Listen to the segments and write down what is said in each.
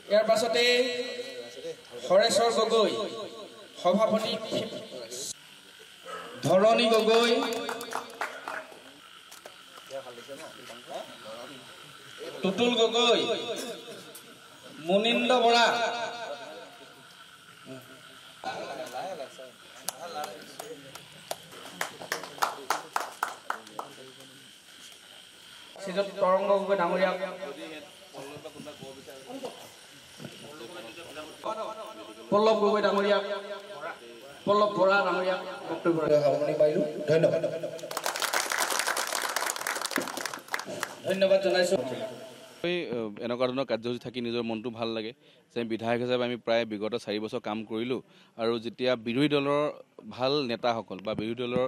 ইয়াৰ পাছতে হৰেশ্বৰ গগৈ সভাপতি ধৰণী গগৈ টুটুল গগৈ মুনিন্দ বৰা শ্ৰীযুত তৰংগ গগৈ ডাঙৰীয়া পল্লৱ গগৈ ডাঙৰীয়া পল্লৱ বৰা ডাঙৰীয়া বক্তব্য সামৰণি মাৰিলো ধন্যবাদ ধন্যবাদ জনাইছো এনেকুৱা ধৰণৰ কাৰ্যসূচী থাকি নিজৰ মনটো ভাল লাগে যে বিধায়ক হিচাপে আমি প্ৰায় বিগত 4 বছৰ কাম কৰিলোঁ আৰু যেতিয়া বিৰোধী দলৰ ভাল নেতাসকল বা বিৰোধী দলৰ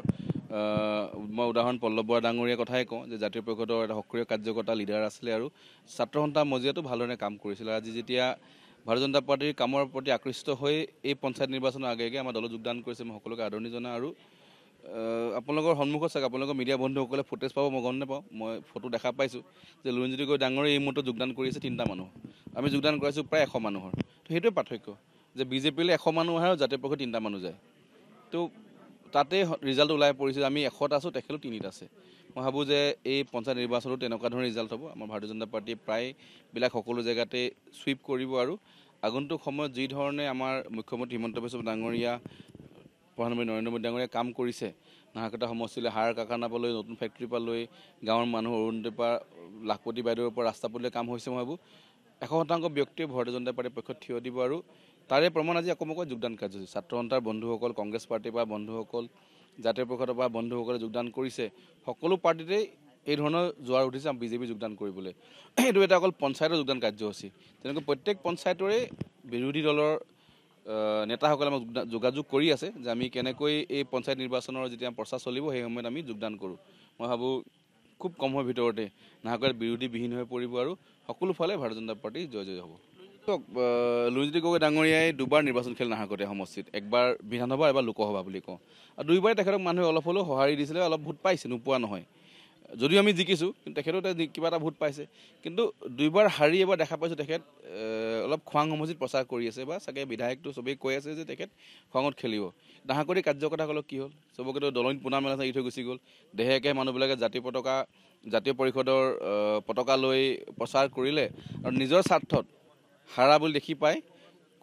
মই উদাহৰণ পল্লৱ বৰা ডাঙৰীয়াৰ কথাই কওঁ যে জাতীয় পৰিষদৰ এটা সক্ৰিয় কাৰ্যকৰ্তা লিডাৰ আছিলে আৰু ছাত্ৰ সন্থা মজিয়াটো ভালদৰে কাম কৰিছিল আজি যেতিয়া ভাৰতীয় জনতা পাৰ্টিৰ কামৰ প্ৰতি আকৃষ্ট হৈ এই পঞ্চায়ত নিৰ্বাচনৰ আগে আগে আমাৰ দলত যোগদান কৰিছে মই সকলোকে আদৰণি জনাওঁ আৰু আপোনালোকৰ সন্মুখত চাওক আপোনালোকৰ মিডিয়া বন্ধুসকলে ফুটেজ পাব মই গম নাপাওঁ মই ফটো দেখা পাইছোঁ যে লুৰিণজ্যোতি গগৈ ডাঙৰীয়া এই মুহূৰ্তত যোগদান কৰিছে 3টা মানুহ আমি যোগদান কৰাইছোঁ প্ৰায় 100 মানুহৰ তো সেইটোৱে পাৰ্থক্য যে বিজেপিলৈ 100 মানুহ আহে আৰু জাতীয় পক্ষত 3টা মানুহ যায় তো তাতে ৰিজাল্ট ওলাই পৰিছে আমি 100ত আছোঁ তেখেতো 3ত আছে মই ভাবোঁ যে এই পঞ্চায়ত নিৰ্বাচনতো তেনেকুৱা ধৰণৰ ৰিজাল্ট হ'ব আমাৰ ভাৰতীয় জনতা পাৰ্টীয়ে প্ৰায়বিলাক সকলো জেগাতে চুইপ কৰিব আৰু আগন্তুক সময়ত যি ধৰণে আমাৰ মুখ্যমন্ত্ৰী হিমন্ত বিশ্ব ডাঙৰীয়া প্ৰধানমন্ত্ৰী নৰেন্দ্ৰ মোদী ডাঙৰীয়াই কাম কৰিছে নাহৰকটা সমষ্টিলৈ হাড় কাৰখানা পালৈ নতুন ফেক্টৰী পালৈ গাঁৱৰ মানুহ অৰুণোদয়ৰ পৰা লাখপতি বাইদেউৰ পৰা ৰাস্তা পদূলিলৈ কাম হৈছে মই ভাবোঁ 100% ব্যক্তিয়ে ভাৰতীয় জনতা পাৰ্টীৰ পক্ষত থিয় দিব আৰু তাৰে প্ৰমাণ আজি অকমকৈ যোগদান কাৰ্যসূচী ছাত্ৰ সন্থাৰ বন্ধুসকল কংগ্ৰেছ পাৰ্টীৰ পৰা বন্ধুসকল জাতীয় পৰিষদৰ পৰা বন্ধুসকলে যোগদান কৰিছে সকলো পাৰ্টিতেই এই ধৰণৰ জোৱাৰ উঠিছে বিজেপি যোগদান কৰিবলৈ এইটো এটা অকল পঞ্চায়তৰ যোগদান কাৰ্যসূচী তেনেকৈ প্ৰত্যেক পঞ্চায়তৰে বিৰোধী দলৰ নেতাসকলে আমাক যোগাযোগ কৰি আছে যে আমি কেনেকৈ এই পঞ্চায়ত নিৰ্বাচনৰ যেতিয়া প্ৰচাৰ চলিব সেই সময়ত আমি যোগদান কৰোঁ মই ভাবোঁ খুব কম সময়ৰ ভিতৰতে নাহৰকটাত বিৰোধীবিহীন হৈ পৰিব আৰু সকলো ফালে ভাৰতীয় জনতা পাৰ্টি জয় হ'ব লুৰিণজ্যোতি গগৈ ডাঙৰীয়াই 2বাৰ নিৰ্বাচন খেল নাহৰকটীয়া সমষ্টিত একবাৰ বিধানসভা এবাৰ লোকসভা বুলি কওঁ আৰু 2বাৰে তেখেতক মানুহে অলপ হ'লেও সঁহাৰি দিছিলে অলপ ভোট পাইছে নোপোৱা নহয় যদিও আমি জিকিছোঁ কিন্তু তেখেতেও কিবা এটা ভোট পাইছে কিন্তু 2বাৰ হাৰি এবাৰ দেখা পাইছোঁ তেখেত অলপ খোৱাং সমষ্টিত প্ৰচাৰ কৰি আছে বা চাগে বিধায়কটো চবেই কৈ আছে যে তেখেত খোৱাঙত খেলিব নাহৰকটীয়া কাৰ্যকৰ্তাসকলক কি হ'ল চবকেতো দলনিত পোনা মেলা এৰি থৈ গুচি গ'ল দেহেকে মানুহবিলাকে জাতীয় পৰিষদৰ পতাকা লৈ প্ৰচাৰ কৰিলে আৰু নিজৰ স্বাৰ্থত হাৰা বুলি দেখি পাই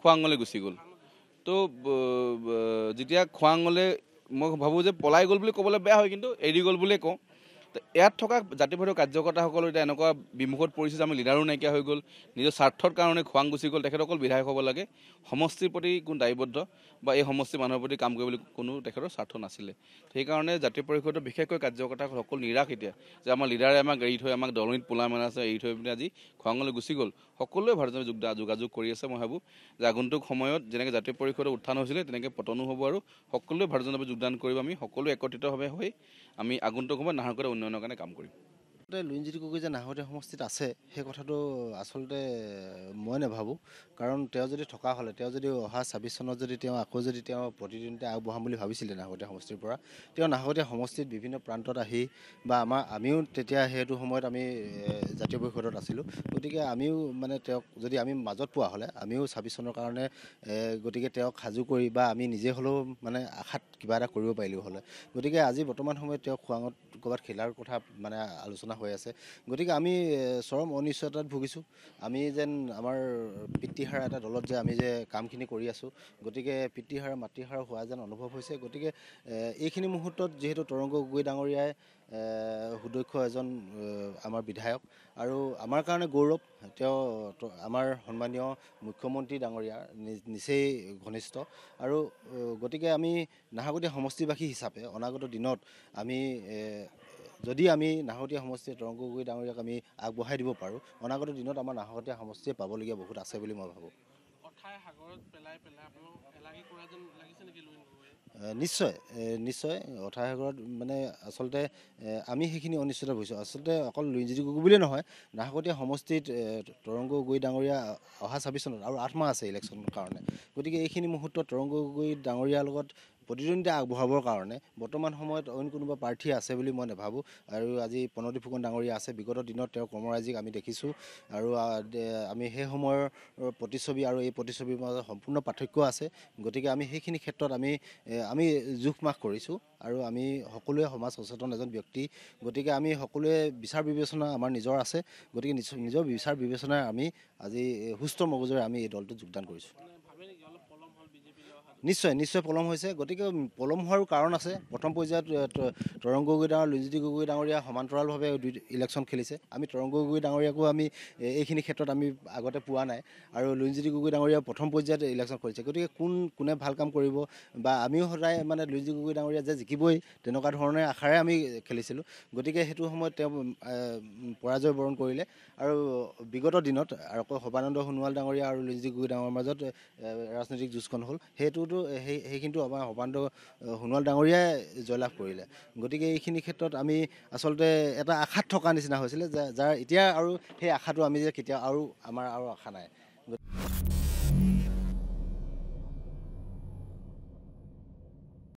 খোৱাঙলৈ গুচি গ'ল তো যেতিয়া খোৱাঙলৈ মই ভাবোঁ যে পলাই গ'ল বুলি ক'বলৈ বেয়া হয় কিন্তু এৰি গ'ল বুলিয়ে কওঁ তো ইয়াত থকা জাতীয় পৰিষদৰ কাৰ্যকৰ্তাসকলৰ এতিয়া এনেকুৱা বিমুখত পৰিছে যে আমি লিডাৰো নাইকিয়া হৈ গ'ল নিজৰ স্বাৰ্থৰ কাৰণে খোৱাং গুচি গ'ল তেখেত অকল বিধায়ক হ'ব লাগে সমষ্টিৰ প্ৰতি কোনো দায়বদ্ধ বা এই সমষ্টিৰ মানুহৰ প্ৰতি কাম কৰিবলৈ কোনো তেখেতৰ স্বাৰ্থ নাছিলে সেইকাৰণে জাতীয় পৰিষদৰ বিশেষকৈ কাৰ্যকৰ্তাসকল সকলো নিৰাশ এতিয়া যে আমাৰ লিডাৰে আমাক এৰি থৈ আমাক দলনিত পোলা মেলা আছে এৰি থৈ পিনে আজি খোৱাঙলৈ গুচি গ'ল সকলোৱে ভাৰতীয় যোগাযোগ কৰি আছে মই ভাবোঁ যে আগন্তুক সময়ত যেনেকৈ জাতীয় পৰিষদৰ উত্থান হৈছিলে তেনেকৈ পতনো হ'ব আৰু সকলোৱে ভাৰতীয় জনতা পাৰ্টীত যোগদান কৰিব আমি সকলোৱে একত্ৰিতভাৱে হৈ আমি আগন্তুক সময়ত নাহৰকটীয়া উন্নয়নৰ কাৰণে কাম কৰিম লুৰিণজ্যোতি গগৈ যে নাহৰকটীয়া সমষ্টিত আছে সেই কথাটো আচলতে মই নাভাবোঁ কাৰণ তেওঁ যদি থকা হ'লে তেওঁ যদি অহা 26 চনত যদি তেওঁ আকৌ যদি তেওঁ প্ৰতিদ্বন্দ্বিতা আগবঢ়াম বুলি ভাবিছিলে নাহৰকটীয়া সমষ্টিৰ পৰা তেওঁ নাহৰকটীয়া সমষ্টিত বিভিন্ন প্ৰান্তত আহি বা আমিও তেতিয়া সেইটো সময়ত আমি জাতীয় পৰিষদত আছিলোঁ গতিকে আমিও মানে তেওঁক যদি আমি মাজত পোৱা হ'লে আমিও 26 চনৰ কাৰণে গতিকে তেওঁক সাজু কৰি বা আমি নিজে হ'লেও মানে আশাত কিবা এটা কৰিব পাৰিলোঁ হ'লে গতিকে আজি বৰ্তমান সময়ত তেওঁ খোৱাঙত ক'ৰবাত খেলাৰ কথা মানে আলোচনা হৈ আছে গতিকে আমি চৰম অনিশ্চয়তাত ভুগিছোঁ আমি যেন আমাৰ পিতৃহাৰা এটা দলত যে আমি যে কামখিনি কৰি আছোঁ গতিকে পিতৃহাৰা মাতৃহাৰা হোৱা যেন অনুভৱ হৈছে গতিকে এইখিনি মুহূৰ্তত যিহেতু তৰংগ গগৈ ডাঙৰীয়াই সুদক্ষ এজন আমাৰ বিধায়ক আৰু আমাৰ কাৰণে গৌৰৱ তেওঁ আমাৰ সন্মানীয় মুখ্যমন্ত্ৰী ডাঙৰীয়া নিচেই ঘনিষ্ঠ আৰু গতিকে আমি নাহৰকটীয়া সমষ্টিবাসী হিচাপে অনাগত দিনত আমি যদি আমি নাহৰকটীয়া সমষ্টিৰ তৰংগ গগৈ ডাঙৰীয়াক আমি আগবঢ়াই দিব পাৰোঁ অনাগত দিনত আমাৰ নাহৰকটীয়া সমষ্টিয়ে পাবলগীয়া বহুত আছে বুলি মই ভাবোঁ নিশ্চয় অথাই সাগৰত মানে আচলতে আমি সেইখিনি অনিশ্চিত হৈছোঁ আচলতে অকল লুৰিণজ্যোতি গগৈ বুলিয়ে নহয় নাহৰকটীয়া সমষ্টিত তৰংগ গগৈ ডাঙৰীয়া অহা 26 চনত আৰু 8 মাহ আছে ইলেকশ্যনৰ কাৰণে গতিকে এইখিনি মুহূৰ্তত তৰংগ গগৈ ডাঙৰীয়াৰ লগত প্ৰতিদ্বন্দ্বিতা আগবঢ়াবৰ কাৰণে বৰ্তমান সময়ত অইন কোনোবা প্ৰাৰ্থী আছে বুলি মই নাভাবোঁ আৰু আজি প্ৰণতি ফুকন ডাঙৰীয়া আছে বিগত দিনত তেওঁৰ কৰ্মৰাজিক আমি দেখিছোঁ আৰু আমি সেই সময়ৰ প্ৰতিচ্ছবি আৰু এই প্ৰতিচ্ছবিৰ মাজত সম্পূৰ্ণ পাৰ্থক্য আছে গতিকে আমি সেইখিনি ক্ষেত্ৰত আমি জোখ মাখ কৰিছোঁ আৰু আমি সকলোৱে সমাজ সচেতন এজন ব্যক্তি গতিকে আমি সকলোৱে বিচাৰ বিবেচনা আমাৰ নিজৰ আছে গতিকে নিজৰ বিচাৰ বিবেচনাৰে আমি আজি সুস্থ মগজুৰে আমি এই দলটোত যোগদান কৰিছোঁ নিশ্চয় পলম হৈছে গতিকে পলম হোৱাৰো কাৰণ আছে প্ৰথম পৰ্যায়ত তৰংগ গগৈ ডাঙৰ লুঞ্জিত গগৈ ডাঙৰীয়া সমান্তৰালভাৱে ইলেকশ্যন খেলিছে আমি তৰংগ গগৈ ডাঙৰীয়াকো আমি এইখিনি ক্ষেত্ৰত আমি আগতে পোৱা নাই আৰু লুঞ্জিত গগৈ ডাঙৰীয়া প্ৰথম পৰ্যায়ত ইলেকশ্যন কৰিছে গতিকে কোনে ভাল কাম কৰিব বা আমিও সদায় মানে লুঞ্জিত গগৈ ডাঙৰীয়া যে জিকিবই তেনেকুৱা ধৰণে আশাৰে আমি খেলিছিলোঁ গতিকে সেইটো সময়ত তেওঁ পৰাজয় বৰণ কৰিলে আৰু বিগত দিনত আৰু সৰ্বানন্দ সোণোৱাল ডাঙৰীয়া আৰু লুঞ্জিত গগৈ ডাঙৰীয়াৰ মাজত ৰাজনৈতিক যুঁজখন হ'ল সেইটোতো সেইখিনিতো আমাৰ সৰ্বানন্দ সোণোৱাল ডাঙৰীয়াই জয়লাভ কৰিলে গতিকে এইখিনি ক্ষেত্ৰত আমি আচলতে এটা আশাত থকা নিচিনা হৈছিলে যাৰ এতিয়া আৰু সেই আশাটো আমি যে কেতিয়াও আৰু আমাৰ আৰু আশা নাই